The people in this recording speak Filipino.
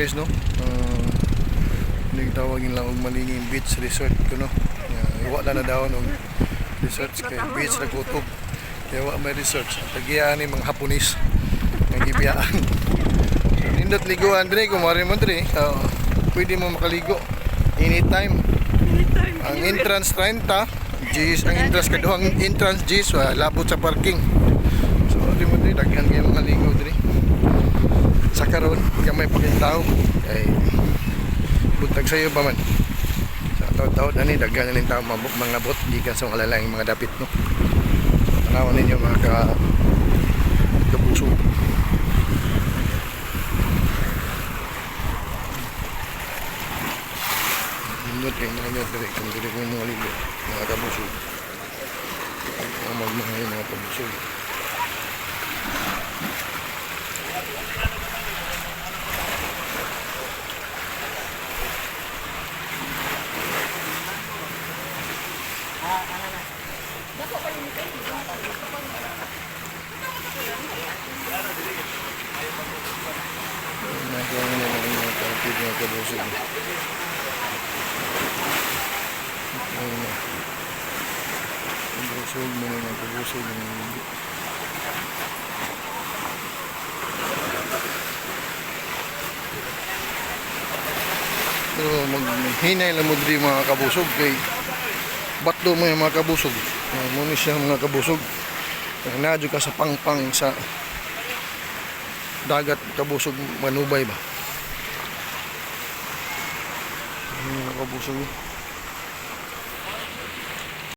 guys no. Nagtawagin lang og Malingin Beach Resort kuno. Wala na daw og research kay beach na kutob. Kaya wa may research. Tagiyan ni mga Haponis. Ang gibiyaan. Nindot liguan dire kung mari mo dire. Pwede mo makaligo anytime. Ang entrance 30 G's, ang entrance kaduhang entrance G's, labot sa parking. So di mo dire daghan kay makaligo dire. Sa karon gamay pa kay tao ay buntag sayo pa man. Sa taud-taud ani daghan na ning tao mga bot gikan sa alalaing mga dapit no. Tanawan ninyo mga kabusog. Nindot kay mga dire kung dire ko mga ligo mga kabusog. Magmahal mga kabusog. So maghinay lang mo diri mga kabusog kay batdo mo yung mga kabusog. Muna siya mga kabusog. Nadyo ka sa pangpang sa dagat kabusog manubay ba. Mga kabusog.